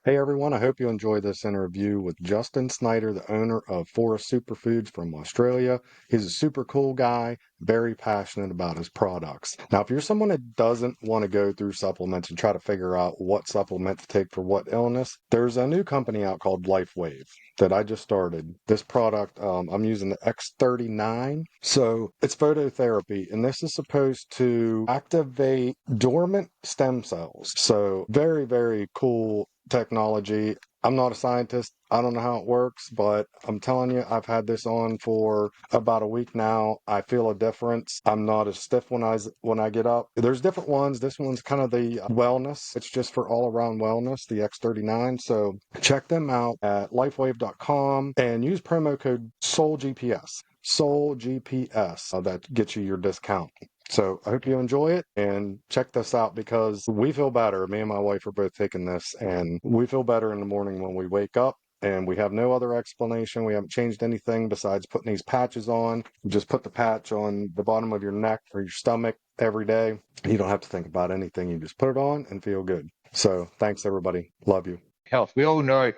Hey everyone, I hope you enjoy this interview with Justin Snyder, the owner of Forest Superfoods from Australia. He's a super cool guy, very passionate about his products. Now, if you're someone that doesn't want to go through supplements and try to figure out what supplement to take for what illness, there's a new company out called LifeWave that I just started. This product, I'm using the X39. So it's phototherapy, and this is supposed to activate dormant stem cells. So very, very cool technology. I'm not a scientist. I don't know how it works, but I'm telling you, I've had this on for about a week now. I feel a difference. I'm not as stiff when I get up. There's different ones. This one's kind of the wellness. It's just for all around wellness, the X39. So check them out at lifewave.com and use promo code SOULGPS. SOULGPS. That gets you your discount. So I hope you enjoy it and check this out because we feel better. Me and my wife are both taking this and we feel better in the morning when we wake up, and we have no other explanation. We haven't changed anything besides putting these patches on. You just put the patch on the bottom of your neck or your stomach every day. You don't have to think about anything. You just put it on and feel good. So thanks everybody. Love you. Health. We all know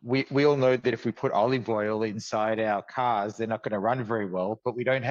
that if we put olive oil inside our cars, they're not going to run very well. But we don't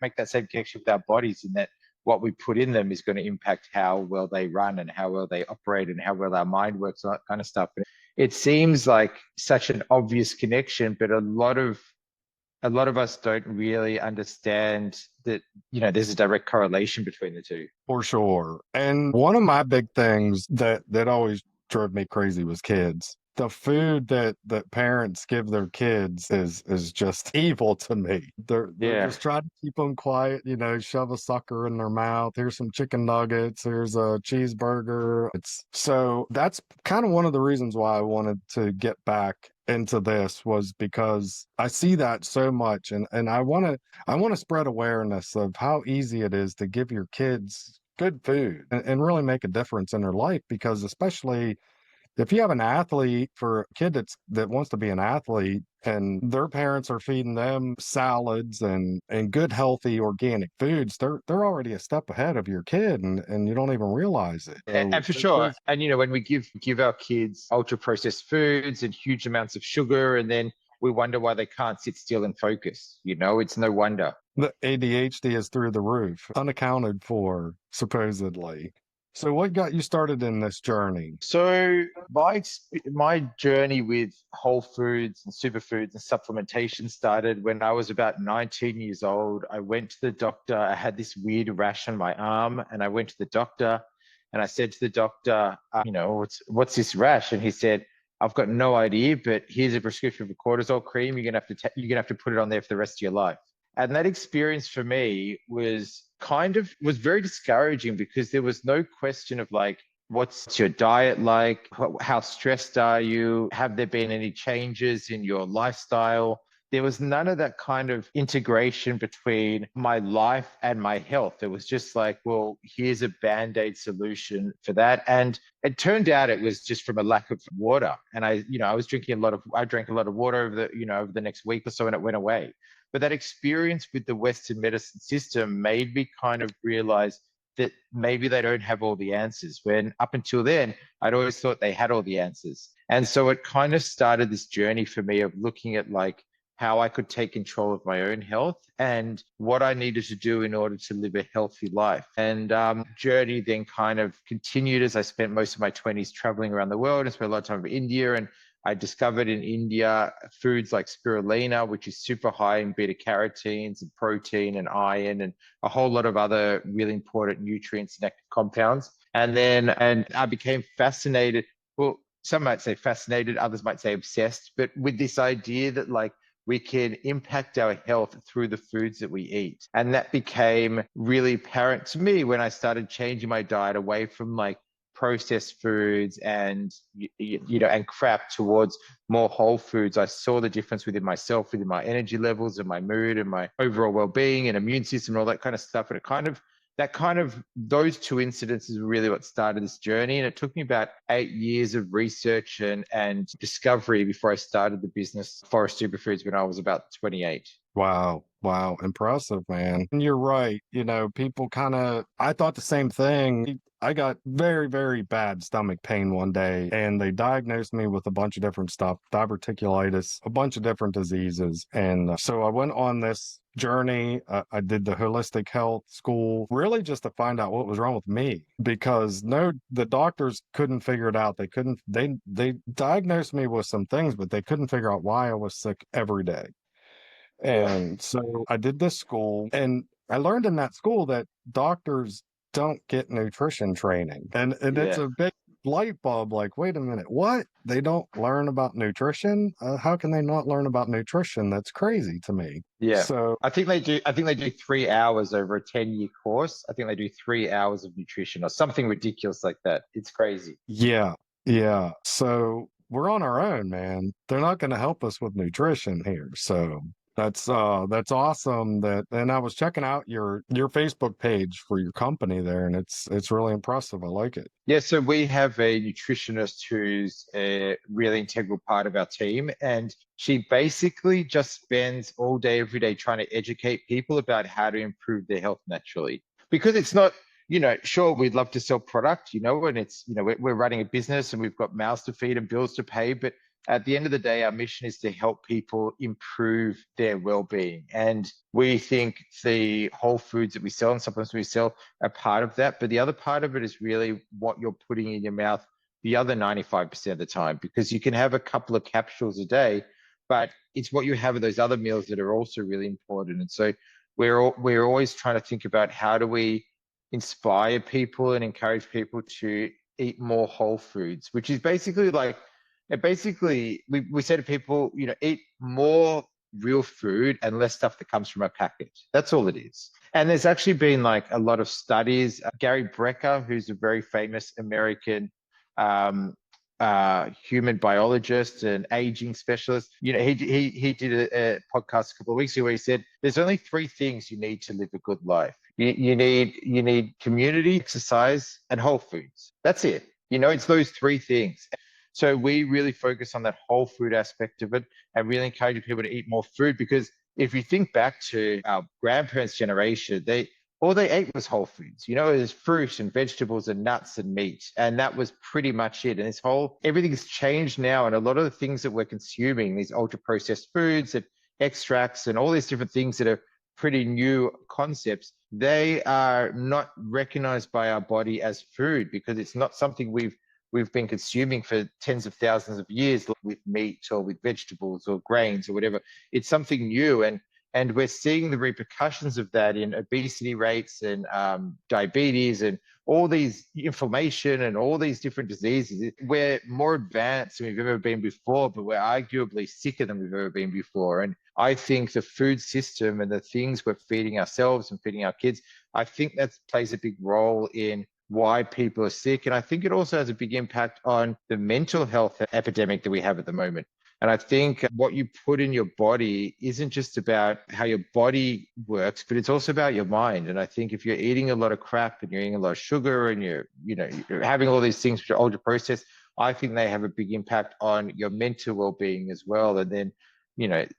make that same connection with our bodies in that what we put in them is going to impact how well they run and how well they operate and how well our mind works and that kind of stuff. And it seems like such an obvious connection, but a lot of us don't really understand that, there's a direct correlation between the two. For sure. And one of my big things that always drove me crazy was kids. The food that parents give their kids is just evil to me. They're Yeah. just trying to keep them quiet, shove a sucker in their mouth. Here's some chicken nuggets, here's a cheeseburger. It's so that's kind of one of the reasons why I wanted to get back into this was because I see that so much, and I want to spread awareness of how easy it is to give your kids good food and really make a difference in their life, because especially if you have an athlete, for a kid that wants to be an athlete and their parents are feeding them salads and good healthy organic foods, they're already a step ahead of your kid, and you don't even realize it. And So for sure. And when we give our kids ultra processed foods and huge amounts of sugar, and then we wonder why they can't sit still and focus. It's no wonder. the ADHD is through the roof, unaccounted for, supposedly. So what got you started in this journey? So my journey with whole foods and superfoods and supplementation started when I was about 19 years old. I went to the doctor. I had this weird rash on my arm, and I went to the doctor, and I said to the doctor, what's this rash? And he said, I've got no idea, but here's a prescription for cortisol cream. You're gonna have to put it on there for the rest of your life. And that experience for me was very discouraging because there was no question of like, what's your diet like? How stressed are you? Have there been any changes in your lifestyle? There was none of that kind of integration between my life and my health. It was just like, well, here's a band-aid solution for that. And it turned out it was just from a lack of water. And I drank a lot of water over the next week or so, and it went away. But that experience with the Western medicine system made me kind of realize that maybe they don't have all the answers. When up until then, I'd always thought they had all the answers. And so it kind of started this journey for me of looking at like how I could take control of my own health and what I needed to do in order to live a healthy life. And journey then kind of continued as I spent most of my 20s traveling around the world and spent a lot of time in India. And I discovered in India foods like spirulina, which is super high in beta carotenes and protein and iron and a whole lot of other really important nutrients and active compounds. And I became fascinated. Well, some might say fascinated, others might say obsessed, but with this idea that like we can impact our health through the foods that we eat. And that became really apparent to me when I started changing my diet away from like processed foods and crap towards more whole foods. I saw the difference within myself, within my energy levels and my mood and my overall well-being and immune system and all that kind of stuff. And those two incidents is really what started this journey. And it took me about 8 years of research and discovery before I started the business Forest Superfoods when I was about 28. Wow. Wow, impressive, man. And you're right. People kind of, I thought the same thing. I got very, very bad stomach pain one day, and they diagnosed me with a bunch of different stuff, diverticulitis, a bunch of different diseases. And so I went on this journey. I did the holistic health school, really just to find out what was wrong with me, because no, the doctors couldn't figure it out. They diagnosed me with some things, but they couldn't figure out why I was sick every day. Yeah. And so I did this school, and I learned in that school that doctors don't get nutrition training. And it's Yeah. a big light bulb like, wait a minute, what? They don't learn about nutrition? How can they not learn about nutrition? That's crazy to me. Yeah. So, I think they do 3 hours over a 10-year course. I think they do 3 hours of nutrition or something ridiculous like that. It's crazy. yeah, yeah. So we're on our own, man. They're not going to help us with nutrition here. So that's awesome that, and I was checking out your Facebook page for your company there, and it's really impressive. I like it. Yeah, so we have a nutritionist who's a really integral part of our team, and she basically just spends all day, every day trying to educate people about how to improve their health naturally. Because it's not, sure, we'd love to sell product, and it's, we're running a business and we've got mouths to feed and bills to pay, but at the end of the day, our mission is to help people improve their well-being. And we think the whole foods that we sell and supplements we sell are part of that. But the other part of it is really what you're putting in your mouth the other 95% of the time, because you can have a couple of capsules a day, but it's what you have at those other meals that are also really important. And so we're always trying to think about how do we inspire people and encourage people to eat more whole foods, which is basically like, basically we say to people, eat more real food and less stuff that comes from a package. That's all it is. And there's actually been like a lot of studies. Gary Brecker, who's a very famous American um, human biologist and aging specialist, he did a podcast a couple of weeks ago where he said there's only three things you need to live a good life. You need community, exercise, and whole foods. That's it. It's those three things. So we really focus on that whole food aspect of it and really encourage people to eat more food, because if you think back to our grandparents' generation, they all they ate was whole foods. It was fruit and vegetables and nuts and meat, and that was pretty much it. And everything's changed now, and a lot of the things that we're consuming, these ultra processed foods and extracts and all these different things that are pretty new concepts, they are not recognized by our body as food because it's not something we've been consuming for tens of thousands of years with meat or with vegetables or grains or whatever. It's something new, and we're seeing the repercussions of that in obesity rates and diabetes and all these inflammation and all these different diseases. We're more advanced than we've ever been before, but we're arguably sicker than we've ever been before. And I think the food system and the things we're feeding ourselves and feeding our kids, I think that plays a big role in why people are sick. And I think it also has a big impact on the mental health epidemic that we have at the moment. And I think what you put in your body isn't just about how your body works, but it's also about your mind. And I think if you're eating a lot of crap and you're eating a lot of sugar and you're having all these things which are ultra processed, I think they have a big impact on your mental well-being as well. And then,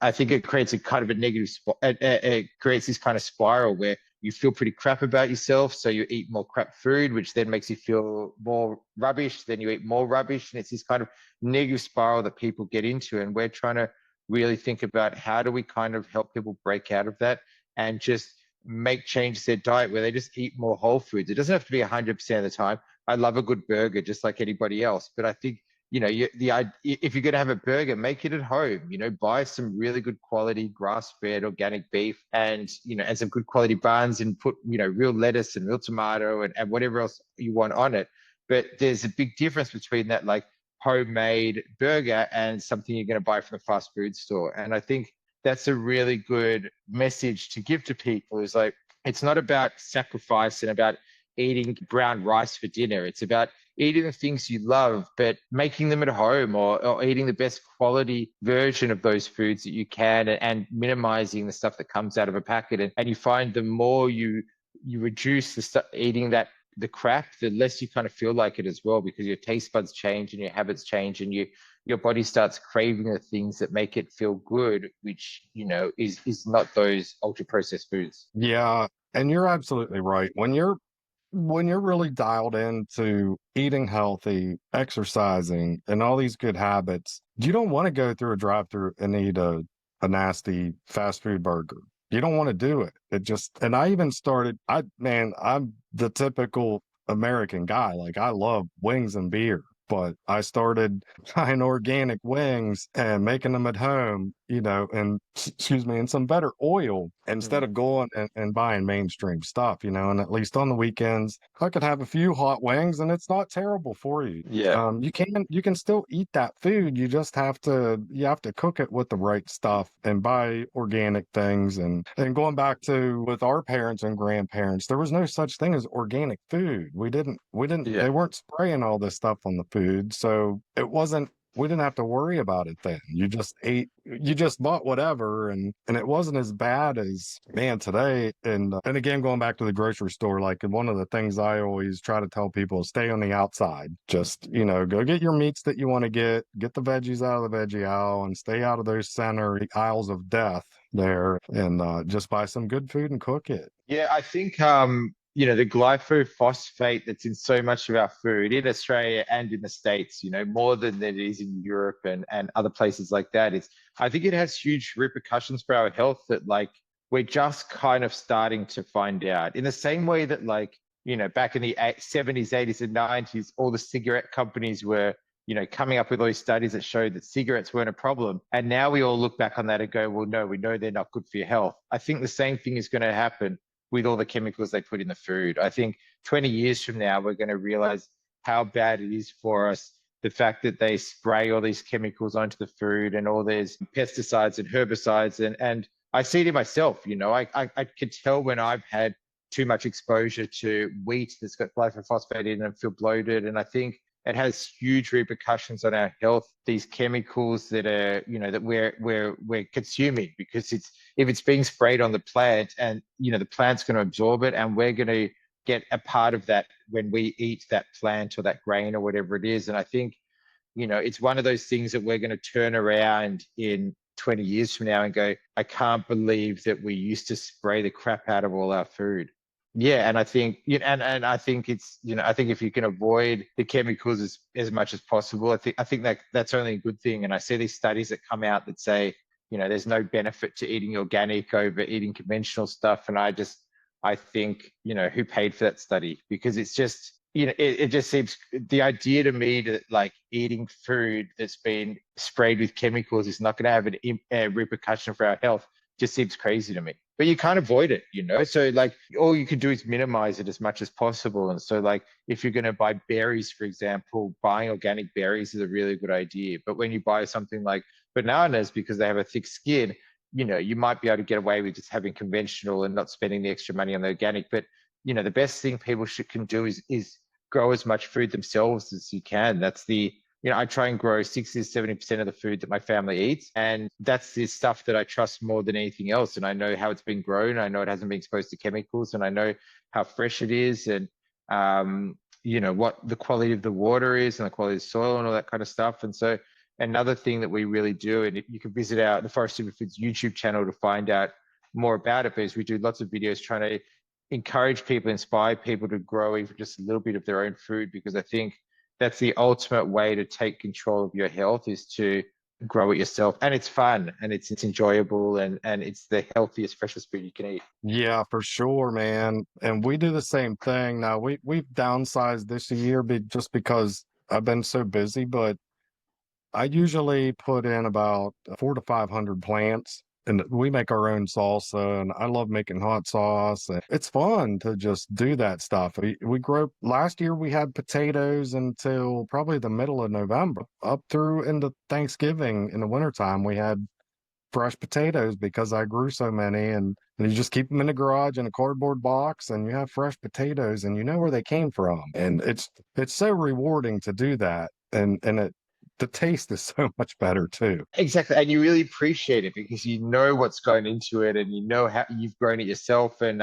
I think it creates a kind of a negative, it creates this kind of spiral where you feel pretty crap about yourself, so you eat more crap food, which then makes you feel more rubbish. Then you eat more rubbish, and it's this kind of negative spiral that people get into. And we're trying to really think about how do we kind of help people break out of that and just make changes to their diet where they just eat more whole foods. It doesn't have to be 100% of the time. I love a good burger just like anybody else, but I think if you're going to have a burger, make it at home. Buy some really good quality grass-fed organic beef and some good quality buns and put real lettuce and real tomato and whatever else you want on it. But there's a big difference between that like homemade burger and something you're going to buy from a fast food store. And I think that's a really good message to give to people, is like, it's not about sacrifice and about eating brown rice for dinner. It's about eating the things you love, but making them at home, or eating the best quality version of those foods that you can, and minimizing the stuff that comes out of a packet. And you find the more you reduce the stuff, eating the crap, the less you kind of feel like it as well, because your taste buds change and your habits change, and your body starts craving the things that make it feel good, which is not those ultra processed foods. Yeah, and you're absolutely right. When you're really dialed into eating healthy, exercising, and all these good habits, you don't want to go through a drive-through and eat a nasty fast food burger. You don't want to do it. It just, and I even started, I'm the typical American guy. Like I love wings and beer, but I started buying organic wings and making them at home, and excuse me, and some better oil instead Mm. of going and buying mainstream stuff, and at least on the weekends, I could have a few hot wings and it's not terrible for you. Yeah. You can still eat that food. You have to cook it with the right stuff and buy organic things. And going back to with our parents and grandparents, there was no such thing as organic food. We didn't Yeah. they weren't spraying all this stuff on the food. So we didn't have to worry about it then. You just bought whatever, and it wasn't as bad as, man, today. And again, going back to the grocery store, like one of the things I always try to tell people is stay on the outside. Just, go get your meats that you want to get the veggies out of the veggie aisle, and stay out of those center aisles of death there, and just buy some good food and cook it. Yeah, I think the glyphosate that's in so much of our food in Australia and in the States, more than it is in Europe and other places like that, is I think it has huge repercussions for our health that like we're just kind of starting to find out. In the same way that like, back in the 70s, 80s, and 90s, all the cigarette companies were coming up with all these studies that showed that cigarettes weren't a problem. And now we all look back on that and go, well, no, we know they're not good for your health. I think the same thing is going to happen with all the chemicals they put in the food. I think 20 years from now, we're going to realize how bad it is for us. The fact that they spray all these chemicals onto the food and all these pesticides and herbicides. And I see it in myself, I can tell when I've had too much exposure to wheat that's got glyphosate in it and feel bloated. And I think it has huge repercussions on our health. These chemicals that are, that we're consuming, because if it's being sprayed on the plant, and the plant's going to absorb it, and we're going to get a part of that when we eat that plant or that grain or whatever it is. And I think it's one of those things that we're going to turn around in 20 years from now and go, I can't believe that we used to spray the crap out of all our food. Yeah, and I think and I think it's I think if you can avoid the chemicals as much as possible, I think that's only a good thing. And I see these studies that come out that say, there's no benefit to eating organic over eating conventional stuff. And I think, who paid for that study? Because it's just, it just seems, the idea to me that like eating food that's been sprayed with chemicals is not going to have a repercussion for our health just seems crazy to me. But you can't avoid it, So like all you can do is minimize it as much as possible. And so like if you're going to buy berries, for example, buying organic berries is a really good idea. But when you buy something like bananas because they have a thick skin, you might be able to get away with just having conventional and not spending the extra money on the organic. But the best thing people can do is grow as much food themselves as you can. That's I try and grow 60 to 70% of the food that my family eats. And that's the stuff that I trust more than anything else. And I know how it's been grown. I know it hasn't been exposed to chemicals, and I know how fresh it is, and what the quality of the water is and the quality of the soil and all that kind of stuff. And so another thing that we really do, and you can visit the Forest Superfoods YouTube channel to find out more about it, because we do lots of videos trying to encourage people, inspire people to grow even just a little bit of their own food, because I think that's the ultimate way to take control of your health, is to grow it yourself. And it's fun, and it's enjoyable, and it's the healthiest, freshest food you can eat. Yeah, for sure, man. And we do the same thing. Now we've downsized this year just because I've been so busy, but I usually put in about 400 to 500 plants, and we make our own salsa, and I love making hot sauce. And it's fun to just do that stuff. We grow, last year we had potatoes until probably the middle of November, up through into Thanksgiving. In the wintertime, we had fresh potatoes because I grew so many, and you just keep them in the garage in a cardboard box, and you have fresh potatoes, and you know where they came from. And it's so rewarding to do that. And the taste is so much better too. Exactly. And you really appreciate it because you know what's going into it, and you know how you've grown it yourself. And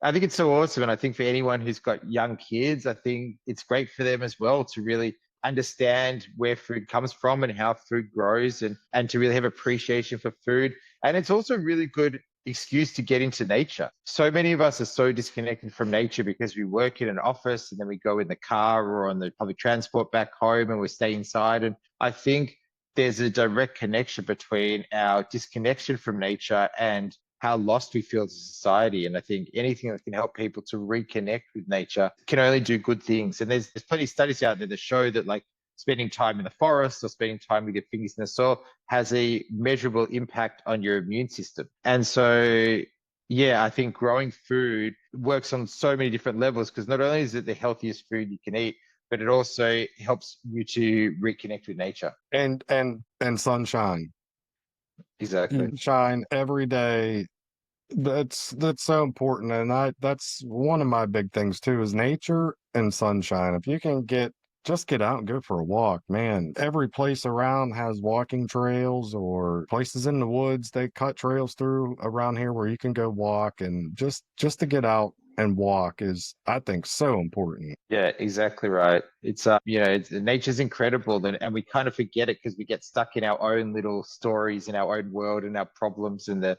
I think it's so awesome. And I think for anyone who's got young kids, I think it's great for them as well to really understand where food comes from and how food grows, and to really have appreciation for food. And it's also a really good excuse to get into nature. So many of us are so disconnected from nature because we work in an office and then we go in the car or on the public transport back home and we stay inside. And I think there's a direct connection between our disconnection from nature and how lost we feel as a society. And I think anything that can help people to reconnect with nature can only do good things. And there's plenty of studies out there that show that like spending time in the forest or spending time with your fingers in the soil has a measurable impact on your immune system. And so yeah, I think growing food works on so many different levels because not only is it the healthiest food you can eat, but it also helps you to reconnect with nature. And sunshine. Exactly. You shine every day. That's so important, and that's one of my big things too is nature and sunshine. If you can get out and go for a walk, man. Every place around has walking trails or places in the woods. They cut trails through around here where you can go walk, and just to get out and walk is, I think, so important. Yeah, exactly right. It's nature's incredible, and we kind of forget it because we get stuck in our own little stories in our own world and our problems and the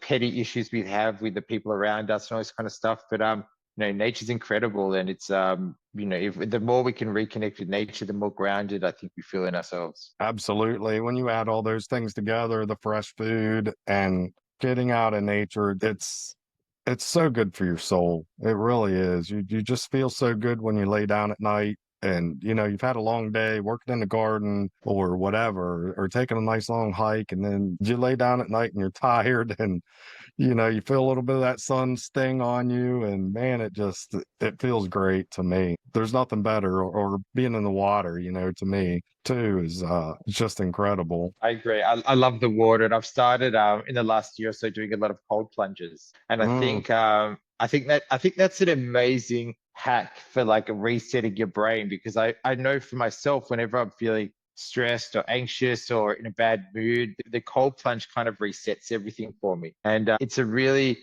petty issues we have with the people around us and all this kind of stuff. But nature's incredible, and it's if the more we can reconnect with nature, the more grounded I think we feel in ourselves. Absolutely. When you add all those things together, the fresh food and getting out in nature, it's so good for your soul. It really is. You just feel so good when you lay down at night and you've had a long day working in the garden or whatever, or taking a nice long hike, and then you lay down at night and you're tired and you feel a little bit of that sun sting on you, and man, it feels great to me. There's nothing better, or being in the water, to me too is just incredible. I agree. I love the water, and I've started in the last year or so doing a lot of cold plunges. And Mm. I think that's an amazing hack for like resetting your brain because I know for myself whenever I'm feeling stressed or anxious or in a bad mood, the cold plunge kind of resets everything for me. And it's a really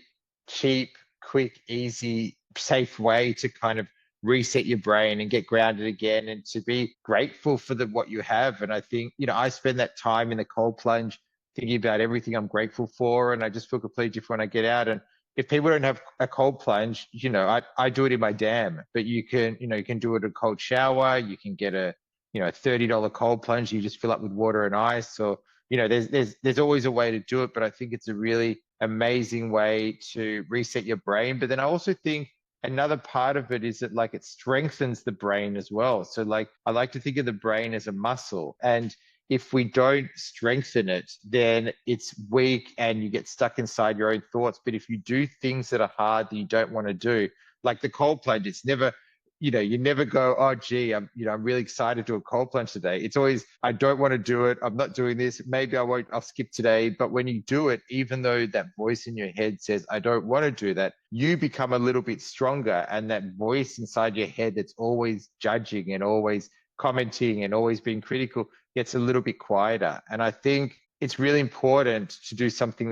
cheap, quick, easy, safe way to kind of reset your brain and get grounded again and to be grateful for what you have. And I think, I spend that time in the cold plunge thinking about everything I'm grateful for. And I just feel completely different when I get out. And if people don't have a cold plunge, I do it in my dam, but you can do it a cold shower. You can get a $30 cold plunge. You just fill up with water and ice or, there's always a way to do it, but I think it's a really amazing way to reset your brain. But then I also think another part of it is that like it strengthens the brain as well. So like I like to think of the brain as a muscle. And if we don't strengthen it, then it's weak and you get stuck inside your own thoughts. But if you do things that are hard that you don't want to do, like the cold plunge, it's never, you never go, oh, gee, I'm really excited to do a cold plunge today. It's always, I don't want to do it. I'm not doing this. Maybe I won't, I'll skip today. But when you do it, even though that voice in your head says, I don't want to do that, you become a little bit stronger. And that voice inside your head that's always judging and always commenting and always being critical gets a little bit quieter. And I think it's really important to do something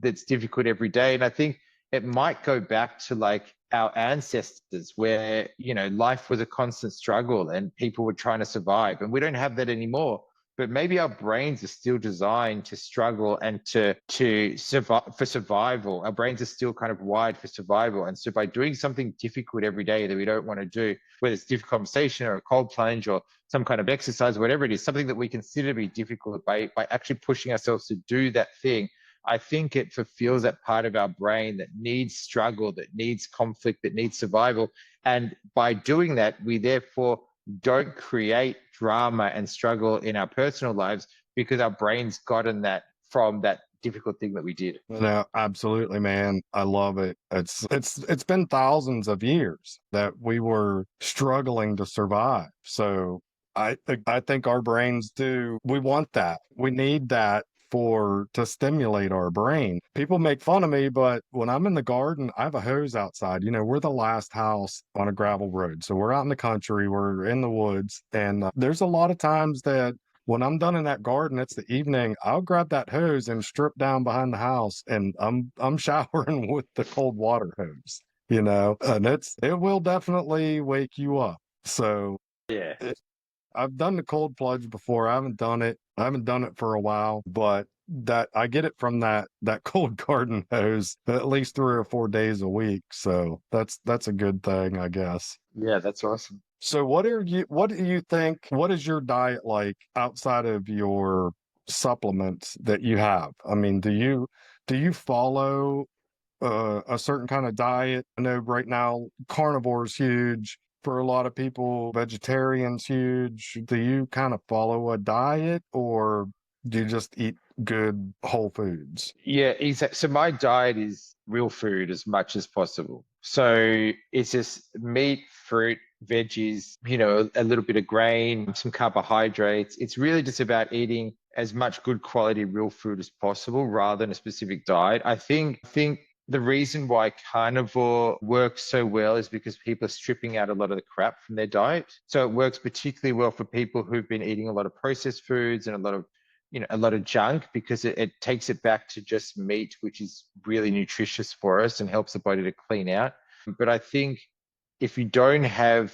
that's difficult every day. And I think it might go back to like our ancestors where life was a constant struggle and people were trying to survive, and we don't have that anymore. But maybe our brains are still designed to struggle and to survive for survival. Our brains are still kind of wired for survival, and so by doing something difficult every day that we don't want to do, whether it's difficult conversation or a cold plunge or some kind of exercise, whatever it is, something that we consider to be difficult, by actually pushing ourselves to do that thing, I think it fulfills that part of our brain that needs struggle, that needs conflict, that needs survival. And by doing that, we therefore don't create drama and struggle in our personal lives because our brain's gotten that from that difficult thing that we did. No, absolutely, man. I love it. It's been thousands of years that we were struggling to survive. So I think our brains do. We want that. We need that to stimulate our brain. People make fun of me, but when I'm in the garden, I have a hose outside. We're the last house on a gravel road. So we're out in the country, we're in the woods, and there's a lot of times that when I'm done in that garden, it's the evening, I'll grab that hose and strip down behind the house, and I'm showering with the cold water hose, and it will definitely wake you up. So Yeah. I've done the cold plunge before. I haven't done it. I haven't done it for a while, but that I get it from that cold garden hose at least 3 or 4 days a week. So that's a good thing, I guess. Yeah, that's awesome. So what do you think, what is your diet like outside of your supplements that you have? I mean, do you follow a certain kind of diet? I know right now carnivore is huge for a lot of people, vegetarian's huge. Do you kind of follow a diet, or do you just eat good whole foods? Yeah, exactly. So my diet is real food as much as possible. So it's just meat, fruit, veggies, a little bit of grain, some carbohydrates. It's really just about eating as much good quality real food as possible rather than a specific diet. I think the reason why carnivore works so well is because people are stripping out a lot of the crap from their diet. So it works particularly well for people who've been eating a lot of processed foods and a lot of junk, because it takes it back to just meat, which is really nutritious for us and helps the body to clean out. But I think if you don't have,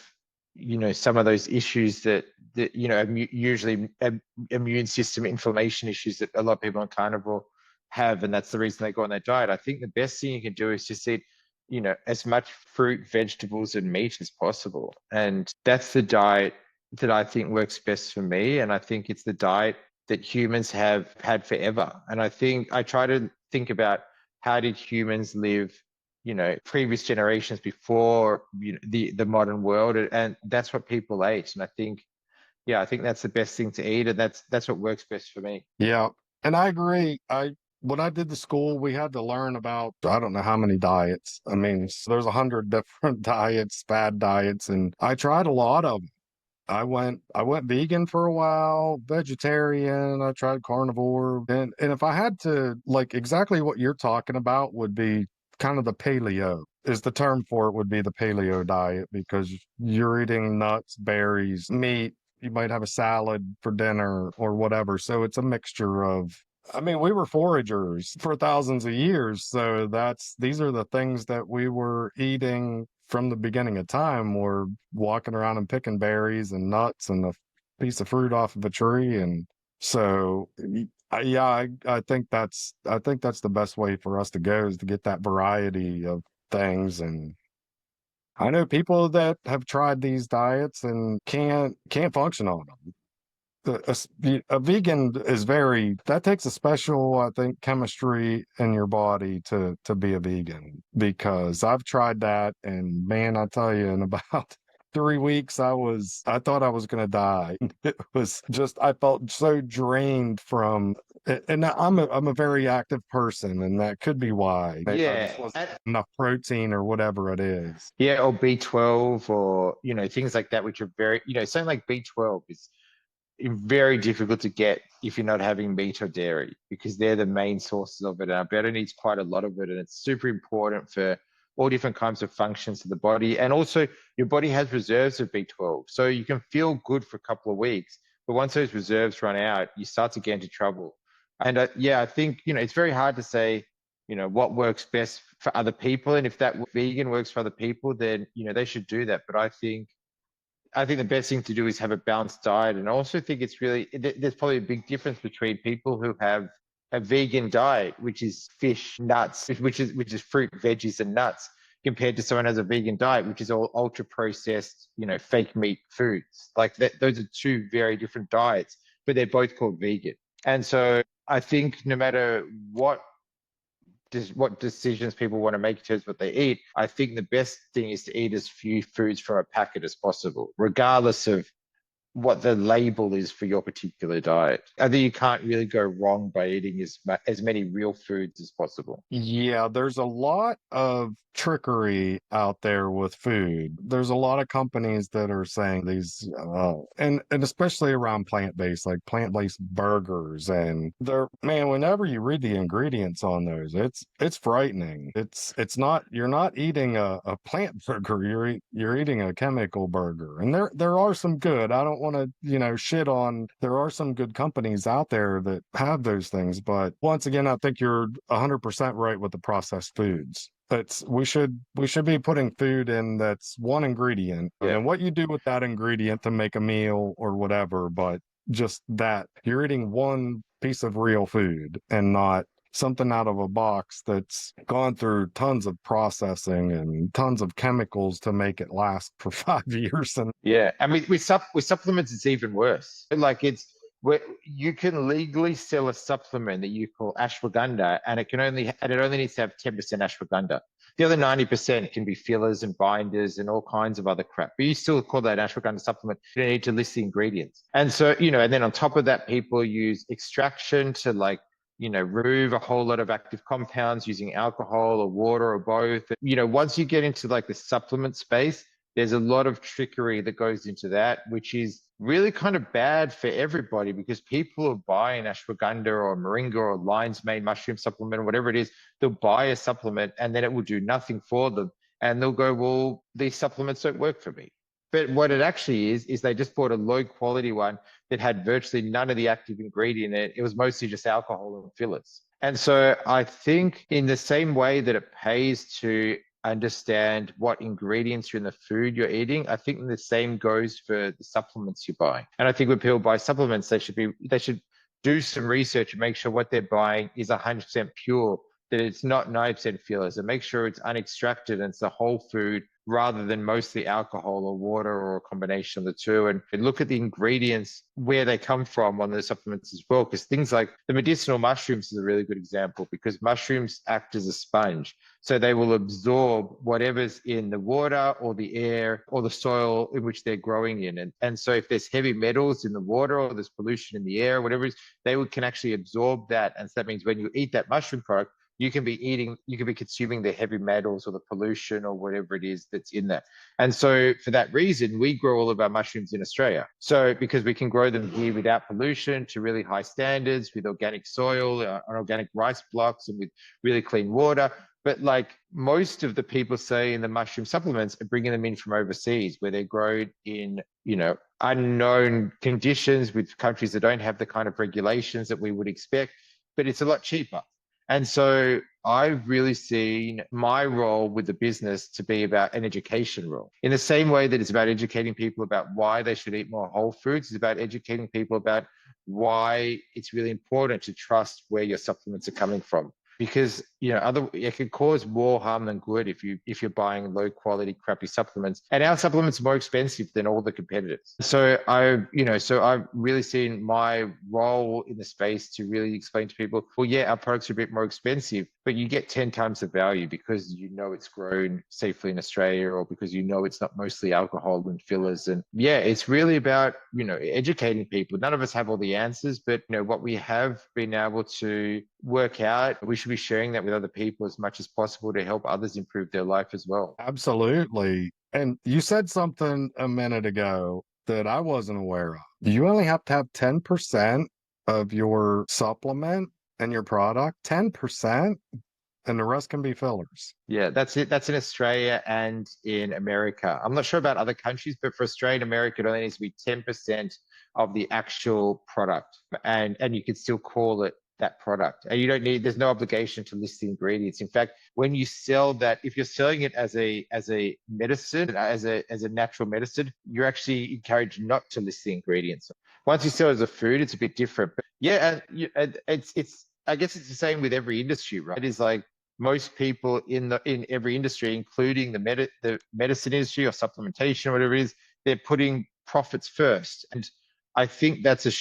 some of those issues that usually immune system inflammation issues that a lot of people on carnivore have, and that's the reason they go on their diet. I think the best thing you can do is just eat, as much fruit, vegetables, and meat as possible. And that's the diet that I think works best for me. And I think it's the diet that humans have had forever. And I think I try to think about how did humans live, previous generations before the modern world, and that's what people ate. And I think that's the best thing to eat, and that's what works best for me. Yeah, and I agree. I When I did the school, we had to learn about I don't know how many diets. I mean, there's 100 different diets, fad diets, and I tried a lot of them. I went vegan for a while, vegetarian, I tried carnivore. And if I had to, like, exactly what you're talking about would be kind of the paleo is the term for it, would be the paleo diet, because you're eating nuts, berries, meat. You might have a salad for dinner or whatever. So it's a mixture of, I mean, we were foragers for thousands of years. So these are the things that we were eating from the beginning of time. We're walking around and picking berries and nuts and a piece of fruit off of a tree. And so, yeah, I think that's the best way for us to go, is to get that variety of things. And I know people that have tried these diets and can't function on them. A vegan is that takes a special, I think, chemistry in your body to be a vegan, because I've tried that, and man, I tell you, in about 3 weeks, I thought I was gonna die. It was just, I felt so drained and I'm a very active person, and that could be why. Maybe I just Yeah. wasn't enough protein or whatever it is. Yeah, or B12, or things like that, which are very, something like B12 is very difficult to get if you're not having meat or dairy, because they're the main sources of it. And our body needs quite a lot of it, and it's super important for all different kinds of functions of the body. And also, your body has reserves of B12, so you can feel good for a couple of weeks, but once those reserves run out, you start to get into trouble. And yeah, I think it's very hard to say what works best for other people, and if that vegan works for other people, then they should do that. But I think the best thing to do is have a balanced diet. And I also think it's really, there's probably a big difference between people who have a vegan diet, which is fish, nuts, which is fruit, veggies, and nuts, compared to someone who has a vegan diet, which is all ultra processed, fake meat foods. Like that, those are two very different diets, but they're both called vegan. And so I think no matter what decisions people want to make in terms of what they eat, I think the best thing is to eat as few foods from a packet as possible, regardless of what the label is for your particular diet. I think you can't really go wrong by eating as many real foods as possible. Yeah, there's a lot of trickery out there with food. There's a lot of companies that are saying these, and especially around plant-based, like plant-based burgers, and man, whenever you read the ingredients on those, it's frightening. It's not, you're not eating a plant burger, you're eating a chemical burger, and there are some good. I don't want to, shit on, there are some good companies out there that have those things. But once again, I think you're 100% right with the processed foods. It's we should be putting food in that's one ingredient, and Yeah. then what you do with that ingredient to make a meal or whatever, but just that you're eating one piece of real food and not something out of a box that's gone through tons of processing and tons of chemicals to make it last for 5 years. And Yeah, and with supplements, it's even worse. Like it's where you can legally sell a supplement that you call ashwagandha, and it only needs to have 10% ashwagandha. The other 90% can be fillers and binders and all kinds of other crap. But you still call that ashwagandha supplement. You don't need to list the ingredients. And so, and then on top of that, people use extraction to like remove a whole lot of active compounds using alcohol or water or both. Once you get into like the supplement space, there's a lot of trickery that goes into that, which is really kind of bad for everybody because people are buying ashwagandha or moringa or lion's mane mushroom supplement or whatever it is. They'll buy a supplement and then it will do nothing for them. And they'll go, well, these supplements don't work for me. But what it actually is they just bought a low quality one that had virtually none of the active ingredient in it. It was mostly just alcohol and fillers. And so I think in the same way that it pays to understand what ingredients are in the food you're eating, I think the same goes for the supplements you're buying. And I think when people buy supplements, they should do some research and make sure what they're buying is 100% pure, that it's not 9% fillers, and make sure it's unextracted and it's a whole food rather than mostly alcohol or water or a combination of the two. And look at the ingredients, where they come from on the supplements as well. Because things like the medicinal mushrooms is a really good example because mushrooms act as a sponge. So they will absorb whatever's in the water or the air or the soil in which they're growing in. And so if there's heavy metals in the water or there's pollution in the air, whatever it is, can actually absorb that. And so that means when you eat that mushroom product, you can be consuming the heavy metals or the pollution or whatever it is that's in there. And so for that reason, we grow all of our mushrooms in Australia. So because we can grow them here without pollution to really high standards with organic soil, on organic rice blocks and with really clean water. But like most of the people say in the mushroom supplements are bringing them in from overseas where they're grown in, unknown conditions with countries that don't have the kind of regulations that we would expect, but it's a lot cheaper. And so I've really seen my role with the business to be about an education role. In the same way that it's about educating people about why they should eat more whole foods, it's about educating people about why it's really important to trust where your supplements are coming from. Because it could cause more harm than good if you're buying low quality crappy supplements, and our supplements are more expensive than all the competitors. So I've really seen my role in the space to really explain to people, well, yeah, our products are a bit more expensive, but you get 10 times the value because it's grown safely in Australia, or because it's not mostly alcohol and fillers. And yeah, it's really about educating people. None of us have all the answers, but what we have been able to work out, we should be sharing that with other people as much as possible to help others improve their life as well. Absolutely. And you said something a minute ago that I wasn't aware of. You only have to have 10% of your supplement and your product, 10%, and the rest can be fillers. Yeah, that's it. That's in Australia and in America. I'm not sure about other countries, but for Australia and America, it only needs to be 10% of the actual product. And you can still call it that product. And there's no obligation to list the ingredients. In fact, when you sell that, if you're selling it as a medicine, as a natural medicine, you're actually encouraged not to list the ingredients. Once you sell it as a food, it's a bit different. But yeah, and it's I guess it's the same with every industry, right? It is like most people in every industry, including the medicine industry or supplementation or whatever it is, they're putting profits first. And I think that's it's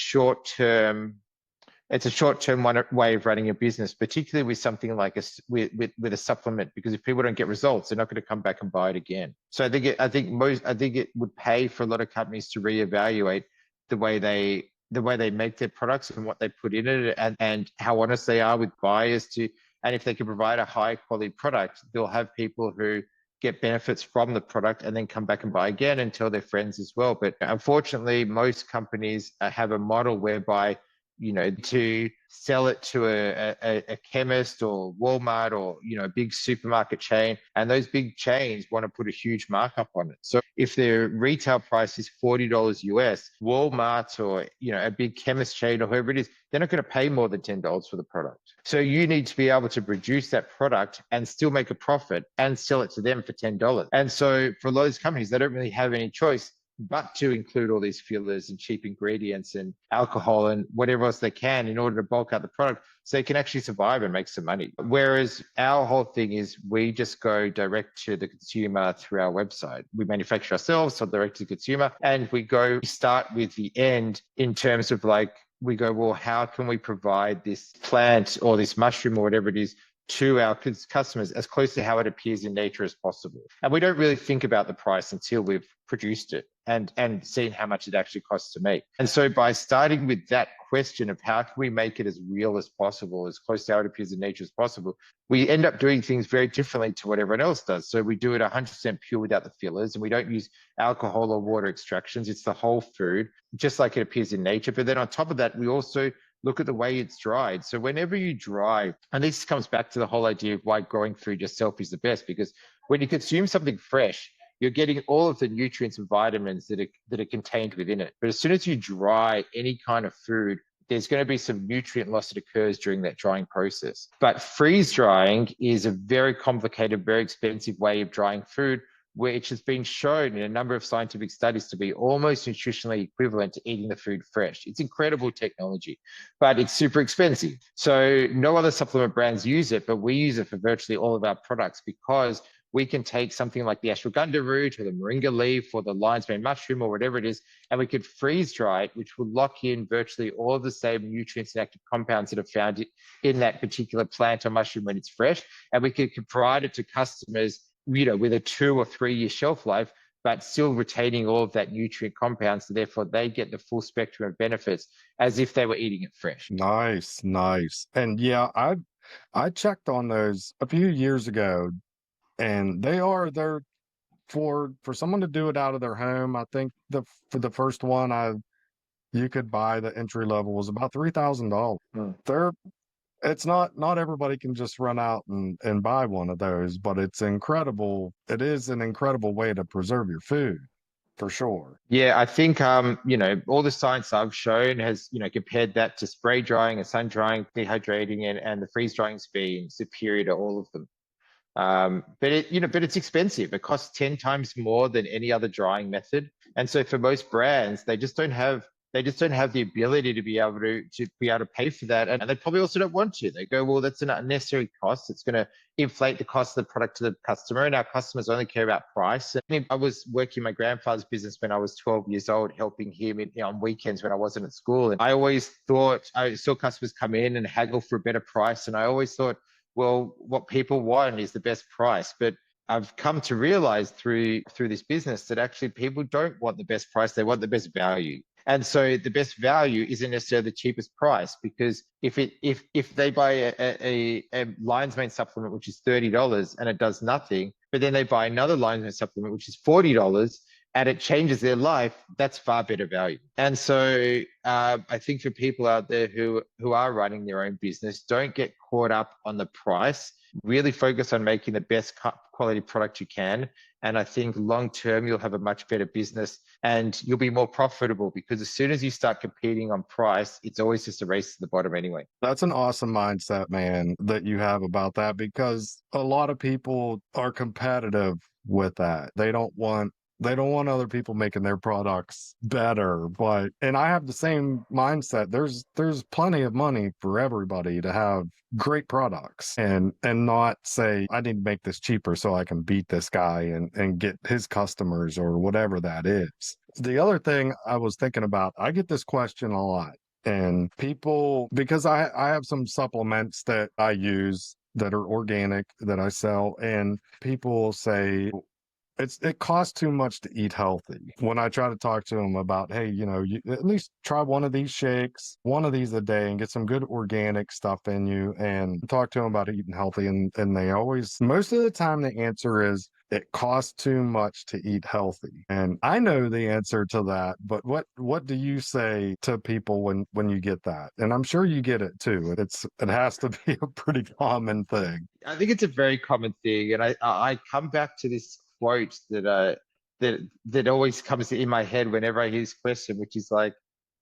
a short-term way of running a business, particularly with something like with a supplement, because if people don't get results, they're not going to come back and buy it again. So I think it would pay for a lot of companies to reevaluate the way they make their products and what they put in it, and how honest they are with buyers and if they can provide a high quality product, they'll have people who get benefits from the product and then come back and buy again and tell their friends as well. But unfortunately, most companies have a model whereby to sell it to a chemist or Walmart or, a big supermarket chain. And those big chains want to put a huge markup on it. So if their retail price is $40 US, Walmart or, a big chemist chain or whoever it is, they're not going to pay more than $10 for the product. So you need to be able to produce that product and still make a profit and sell it to them for $10. And so for a lot of these companies, they don't really have any choice but to include all these fillers and cheap ingredients and alcohol and whatever else they can in order to bulk out the product so they can actually survive and make some money. Whereas our whole thing is we just go direct to the consumer through our website. We manufacture ourselves, so direct to the consumer, and we start with the end in terms of we go, well, how can we provide this plant or this mushroom or whatever it is to our customers as close to how it appears in nature as possible. And we don't really think about the price until we've produced it and seen how much it actually costs to make. And so by starting with that question of how can we make it as real as possible, as close to how it appears in nature as possible, we end up doing things very differently to what everyone else does. So we do it 100% pure without the fillers, and we don't use alcohol or water extractions. It's the whole food, just like it appears in nature. But then on top of that, we also look at the way it's dried. So whenever you dry, and this comes back to the whole idea of why growing food yourself is the best, because when you consume something fresh, you're getting all of the nutrients and vitamins that are contained within it. But as soon as you dry any kind of food, there's going to be some nutrient loss that occurs during that drying process. But freeze drying is a very complicated, very expensive way of drying food, which has been shown in a number of scientific studies to be almost nutritionally equivalent to eating the food fresh. It's incredible technology, but it's super expensive. So no other supplement brands use it, but we use it for virtually all of our products because we can take something like the ashwagandha root or the moringa leaf or the lion's mane mushroom or whatever it is, and we could freeze dry it, which will lock in virtually all of the same nutrients and active compounds that are found in that particular plant or mushroom when it's fresh. And we could provide it to customers with a 2 or 3 year shelf life, but still retaining all of that nutrient compounds. So therefore they get the full spectrum of benefits as if they were eating it fresh. Nice, nice. And yeah, I checked on those a few years ago, and they're for someone to do it out of their home. I think for the first one you could buy the entry level was about $3,000. Mm. They're It's not everybody can just run out and buy one of those, but it's incredible. It is an incredible way to preserve your food, for sure. Yeah, I think all the science I've shown has, compared that to spray drying and sun drying, dehydrating and the freeze drying's been superior to all of them. But it's expensive. It costs 10 times more than any other drying method. And so for most brands, they just don't have the ability to be able to pay for that. And they probably also don't want to. They go, well, that's an unnecessary cost. It's going to inflate the cost of the product to the customer. And our customers only care about price. I was working my grandfather's business when I was 12 years old, helping him on weekends when I wasn't at school. And I always thought I saw customers come in and haggle for a better price. And I always thought, well, what people want is the best price. But I've come to realize through this business that actually people don't want the best price, they want the best value. And so the best value isn't necessarily the cheapest price, because if they buy a lion's mane supplement which is $30 and it does nothing, but then they buy another lion's mane supplement which is $40 and it changes their life, that's far better value. And so I think for people out there who are running their own business, don't get caught up on the price. Really focus on making the best quality product you can. And I think long term, you'll have a much better business and you'll be more profitable, because as soon as you start competing on price, it's always just a race to the bottom anyway. That's an awesome mindset, man, that you have about that, because a lot of people are competitive with that. They don't want other people making their products better, and I have the same mindset. There's plenty of money for everybody to have great products and not say I need to make this cheaper so I can beat this guy and get his customers or whatever that is. The other thing I was thinking about, I get this question a lot, and people, because I have some supplements that I use that are organic that I sell, and people say it costs too much to eat healthy. When I try to talk to them about, hey, you at least try one of these shakes, one of these a day, and get some good organic stuff in you, and talk to them about eating healthy, and they always, most of the time, the answer is, it costs too much to eat healthy. And I know the answer to that, but what do you say to people when you get that? And I'm sure you get it too. It has to be a pretty common thing. I think it's a very common thing, and I come back to this quote that always comes in my head whenever I hear this question, which is like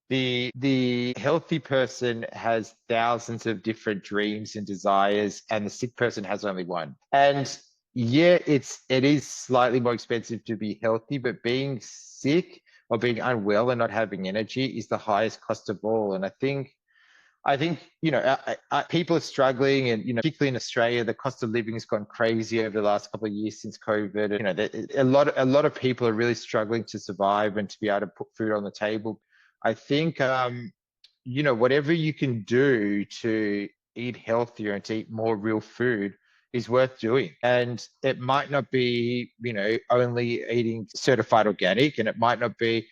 the healthy person has thousands of different dreams and desires, and the sick person has only one. And yeah, it is slightly more expensive to be healthy, but being sick or being unwell and not having energy is the highest cost of all. And I think people are struggling, and particularly in Australia, the cost of living has gone crazy over the last couple of years since COVID. And, a lot of people are really struggling to survive and to be able to put food on the table. I think whatever you can do to eat healthier and to eat more real food is worth doing. And it might not be, only eating certified organic, and it might not be,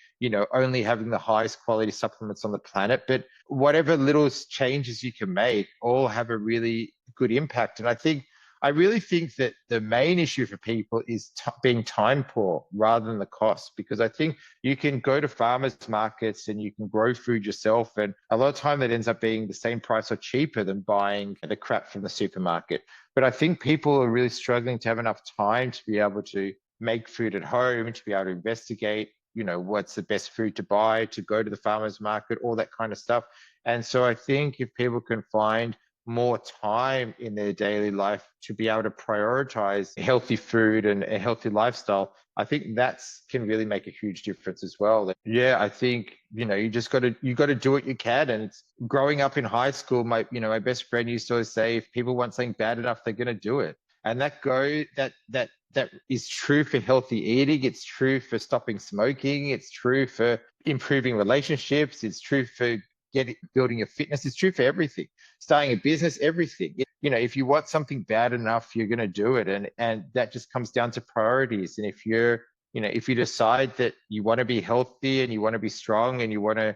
only having the highest quality supplements on the planet, but whatever little changes you can make all have a really good impact. And I really think that the main issue for people is being time poor rather than the cost, because I think you can go to farmers markets and you can grow food yourself, and a lot of time that ends up being the same price or cheaper than buying the crap from the supermarket. But I think people are really struggling to have enough time to be able to make food at home, to be able to investigate, what's the best food to buy, to go to the farmers market, all that kind of stuff. And so I think if people can find more time in their daily life to be able to prioritize healthy food and a healthy lifestyle, I think that's can really make a huge difference as well. Yeah, I think you got to do what you can. And it's growing up in high school, my best friend used to always say, if people want something bad enough, they're going to do it. And that is true for healthy eating. It's true for stopping smoking. It's true for improving relationships. It's true for building your fitness. It's true for everything. Starting a business, everything. If you want something bad enough, you're going to do it. And that just comes down to priorities. And if you decide that you want to be healthy and you want to be strong and you want to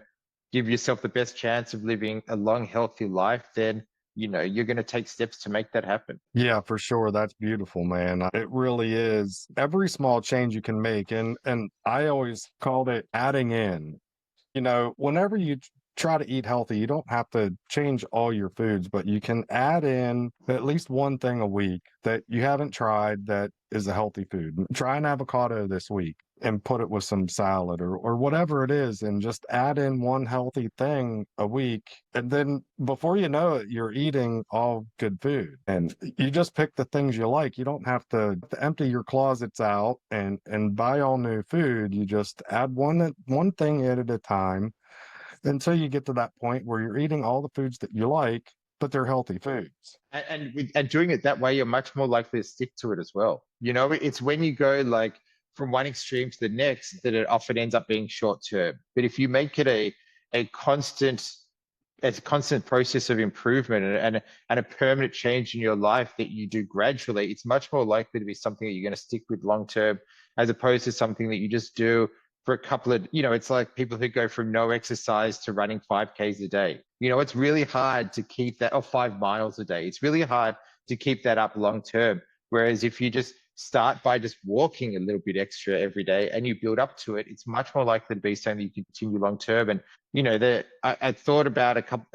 give yourself the best chance of living a long, healthy life, then you're going to take steps to make that happen. Yeah, for sure. That's beautiful, man. It really is. Every small change you can make, and I always called it adding in. Whenever you try to eat healthy, you don't have to change all your foods, but you can add in at least one thing a week that you haven't tried that is a healthy food. Try an avocado this week and put it with some salad or whatever it is, and just add in one healthy thing a week. And then before you know it, you're eating all good food. And you just pick the things you like. You don't have to empty your closets out and buy all new food. You just add one thing at a time until you get to that point where you're eating all the foods that you like, but they're healthy foods. And doing it that way, you're much more likely to stick to it as well. It's when you go like from one extreme to the next that it often ends up being short term. But if you make it a constant it's a constant process of improvement, and a permanent change in your life that you do gradually, it's much more likely to be something that you're going to stick with long term, as opposed to something that you just do for a couple of, it's like people who go from no exercise to running 5Ks a day. It's really hard to keep that, or 5 miles a day. It's really hard to keep that up long term. Whereas if you just start by just walking a little bit extra every day and you build up to it, it's much more likely to be something you continue long term. And that I thought about a couple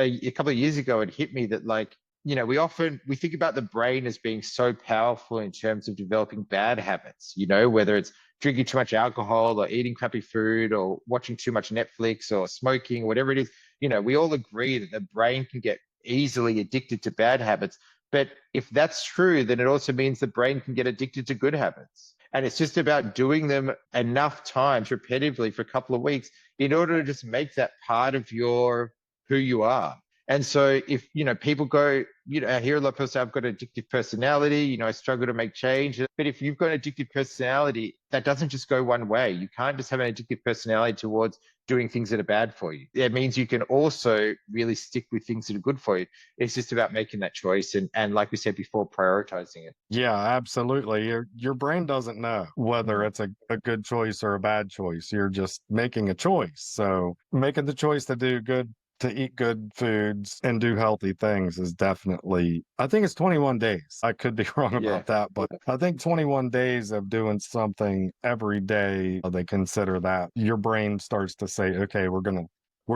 of years ago, it hit me that like, we think about the brain as being so powerful in terms of developing bad habits, whether it's drinking too much alcohol or eating crappy food or watching too much Netflix or smoking, whatever it is. We all agree that the brain can get easily addicted to bad habits. But if that's true, then it also means the brain can get addicted to good habits. And it's just about doing them enough times repetitively for a couple of weeks in order to just make that part of who you are. And so if, people go, I hear a lot of people say, I've got an addictive personality, I struggle to make change. But if you've got an addictive personality, that doesn't just go one way. You can't just have an addictive personality towards doing things that are bad for you. It means you can also really stick with things that are good for you. It's just about making that choice and like we said before, prioritizing it. Yeah, absolutely. Your brain doesn't know whether Mm. it's a good choice or a bad choice. You're just making a choice. So making the choice to do good to eat good foods and do healthy things is definitely, I think it's 21 days. I could be wrong Yeah. about that, but I think 21 days of doing something every day, they consider that your brain starts to say, okay, we're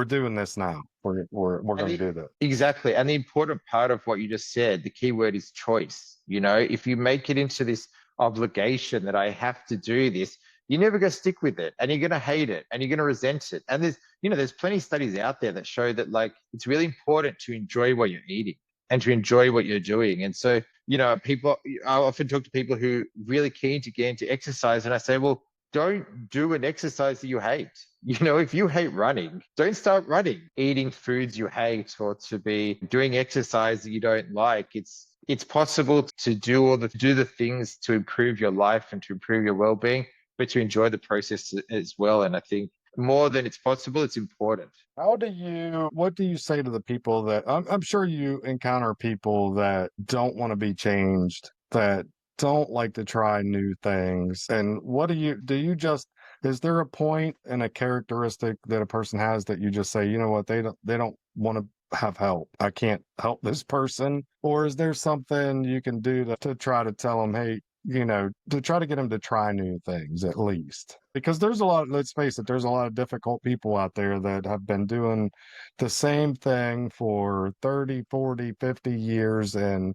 doing this now. We're And going to do this. exactly. And the important part of what you just said, the key word is choice. You know, if you make it into this obligation that I have to do this, you're never going to stick with it and you're going to hate it and you're going to resent it. And there's plenty of studies out there that show that like it's really important to enjoy what you're eating and to enjoy what you're doing. And so, I often talk to people who are really keen to get into exercise and I say, well, don't do an exercise that you hate. If you hate running, don't start running, eating foods you hate, or to be doing exercise that you don't like. It's possible to do the things to improve your life and to improve your well-being, but to enjoy the process as well. And I think more than it's possible, it's important. What do you say to the people that I'm sure you encounter people that don't want to be changed, that don't like to try new things? And do you just, is there a point and a characteristic that a person has that you just say, you know what, they don't want to have help. I can't help this person. Or is there something you can do to try to tell them, hey, to try to get them to try new things at least. Because let's face it, there's a lot of difficult people out there that have been doing the same thing for 30, 40, 50 years and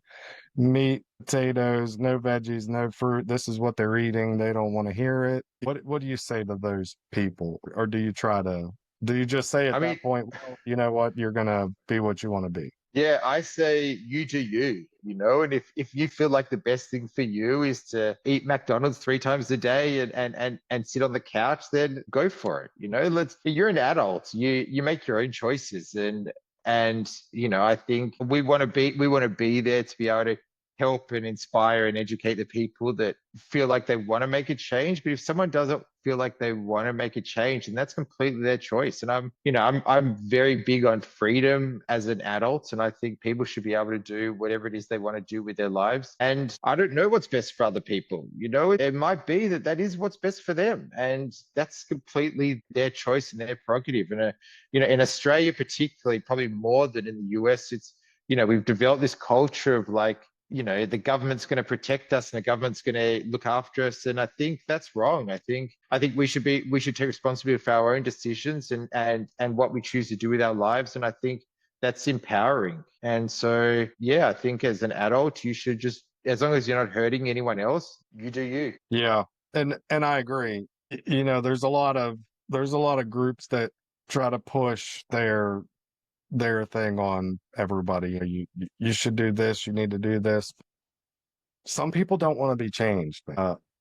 meat, potatoes, no veggies, no fruit. This is what they're eating. They don't want to hear it. What do you say to those people? Or do you just say I at mean, that point, well, you know what, you're going to be what you want to be? yeah, I say you do you, and if you feel like the best thing for you is to eat McDonald's 3 times a day and sit on the couch, then go for it. You're an adult. You make your own choices and I think we want to be there to be able to help and inspire and educate the people that feel like they want to make a change. But if someone doesn't feel like they want to make a change, and that's completely their choice. And I'm very big on freedom as an adult, and I think people should be able to do whatever it is they want to do with their lives. And I don't know what's best for other people. It might be that is what's best for them, and that's completely their choice and their prerogative. And in Australia, particularly, probably more than in the US, we've developed this culture of like the government's going to protect us and the government's going to look after us. And I think that's wrong. I think we should take responsibility for our own decisions and what we choose to do with our lives. And I think that's empowering. And so, yeah, I think as an adult, you should just, as long as you're not hurting anyone else, you do you. Yeah. And I agree. There's a lot of groups that try to push their thing on everybody. You should do this, you need to do this. Some people don't want to be changed.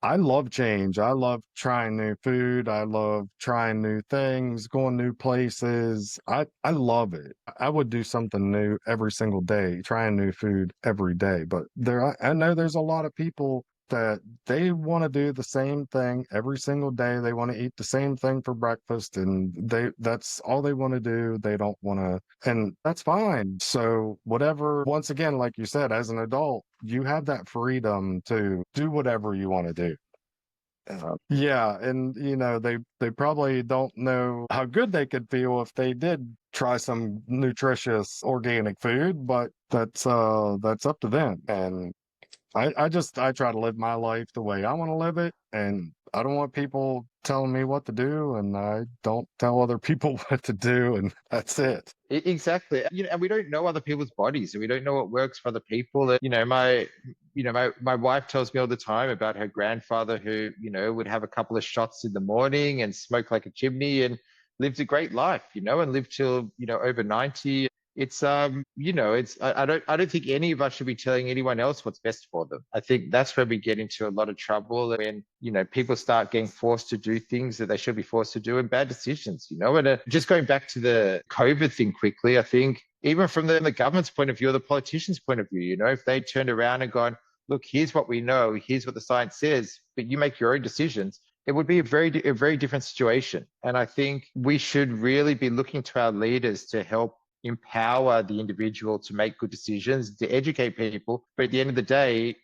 I love change. I love trying new food. I love trying new things, going new places. I love it. I would do something new every single day, trying new food every day. But I know there's a lot of people that they want to do the same thing every single day. They want to eat the same thing for breakfast and that's all they want to do. They don't want to, and that's fine. So whatever, once again, like you said, as an adult, you have that freedom to do whatever you want to do. Yeah, and they probably don't know how good they could feel if they did try some nutritious organic food, but that's up to them. And I try to live my life the way I want to live it, and I don't want people telling me what to do, and I don't tell other people what to do, and that's it. Exactly. And we don't know other people's bodies, and we don't know what works for other people. And, my wife tells me all the time about her grandfather who, would have a couple of shots in the morning and smoke like a chimney and lived a great life, and lived till, over 90. I don't think any of us should be telling anyone else what's best for them. I think that's where we get into a lot of trouble when, people start getting forced to do things that they should be forced to do and bad decisions, and just going back to the COVID thing quickly, I think even from the government's point of view or the politician's point of view, if they turned around and gone, look, here's what we know, here's what the science says, but you make your own decisions, it would be a very different situation. And I think we should really be looking to our leaders to help empower the individual to make good decisions, to educate people. But at the end of the day,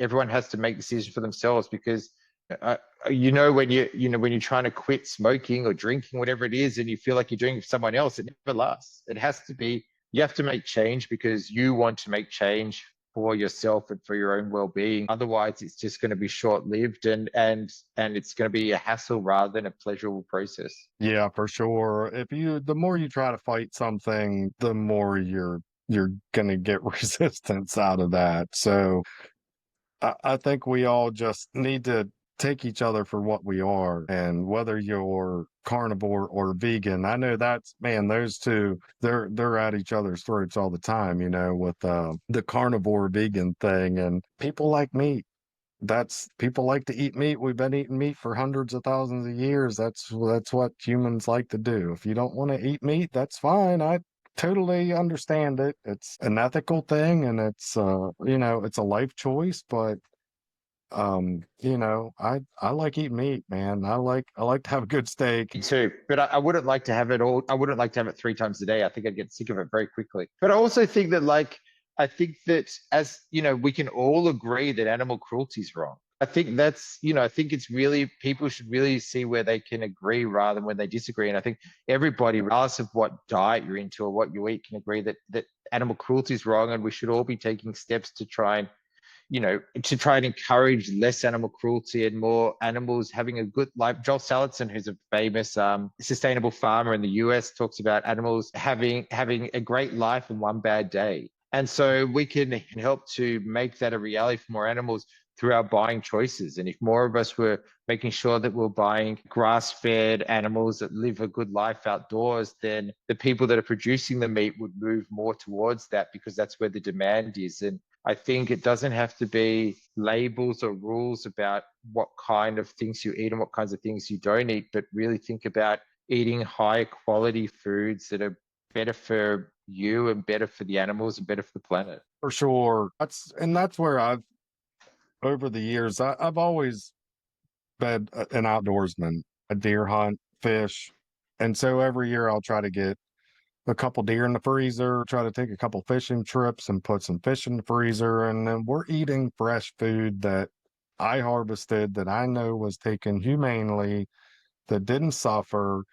everyone has to make decisions for themselves because Uh, you know when you're trying to quit smoking or drinking, whatever it is, and you feel like you're doing it for someone else, it never lasts. It has to be, you have to make change because you want to make change for yourself and for your own well-being. Otherwise, it's just going to be short-lived, and it's going to be a hassle rather than a pleasurable process. Yeah, for sure. The more you try to fight something, the more you're gonna get resistance out of that. So I think we all just need to take each other for what we are. And whether you're carnivore or vegan, I know that's, man, those two, they're at each other's throats all the time, with the carnivore vegan thing. And people like meat. That's People like to eat meat. We've been eating meat for hundreds of thousands of years. That's what humans like to do. If you don't want to eat meat, that's fine. I totally understand it. It's an ethical thing, and it's a life choice, but I like eating meat, man. I like to have a good steak. Me too, but I wouldn't like to have it all. I wouldn't like to have it 3 times a day. I think I'd get sick of it very quickly. But I also think that, like, I think that, as you know, we can all agree that animal cruelty is wrong. I think I think it's really, people should really see where they can agree rather than when they disagree. And I think everybody, regardless of what diet you're into or what you eat, can agree that animal cruelty is wrong, and we should all be taking steps to try and to try and encourage less animal cruelty and more animals having a good life. Joel Salatin, who's a famous sustainable farmer in the US, talks about animals having a great life and one bad day. And so we can help to make that a reality for more animals through our buying choices. And if more of us were making sure that we're buying grass-fed animals that live a good life outdoors, then the people that are producing the meat would move more towards that, because that's where the demand is. And I think it doesn't have to be labels or rules about what kind of things you eat and what kinds of things you don't eat, but really think about eating high quality foods that are better for you and better for the animals and better for the planet. For sure. That's where over the years, I've always been an outdoorsman, a deer hunt, fish. And so every year I'll try to get a couple deer in the freezer, try to take a couple fishing trips and put some fish in the freezer. And then we're eating fresh food that I harvested, that I know was taken humanely, that didn't suffer.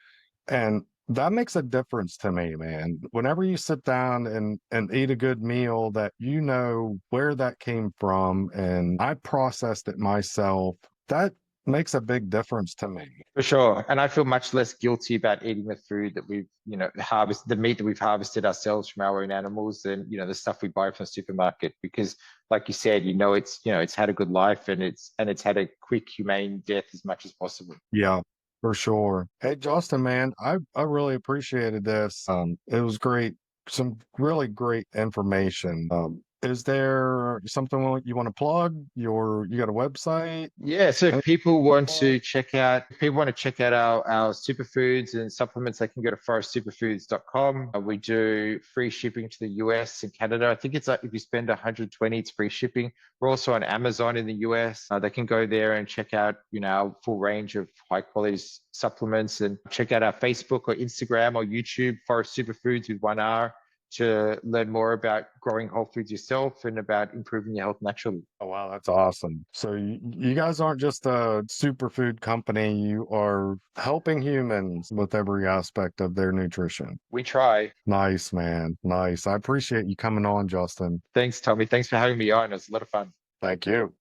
And that makes a difference to me, man. Whenever you sit down and eat a good meal, that you know where that came from and I processed it myself, that makes a big difference to me. For sure. And I feel much less guilty about eating the food that we've, the meat that we've harvested ourselves from our own animals than, the stuff we buy from the supermarket. Because like you said, it's had a good life, and it's had a quick, humane death as much as possible. Yeah, for sure. Hey, Justin, man, I really appreciated this. It was great. Some really great information. Is there something you want to plug? You got a website? Yeah, so if people want to check out our superfoods and supplements, they can go to forestsuperfoods.com. We do free shipping to the US and Canada. I think it's like if you spend 120, it's free shipping. We're also on Amazon in the US. They can go there and check out, our full range of high quality supplements, and check out our Facebook or Instagram or YouTube, Forest Superfoods with 1R, to learn more about growing whole foods yourself and about improving your health naturally. Oh, wow, that's awesome. So you guys aren't just a superfood company, you are helping humans with every aspect of their nutrition. We try. Nice, man. Nice. I appreciate you coming on, Justin. Thanks, Tommy. Thanks for having me on. It was a lot of fun. Thank you.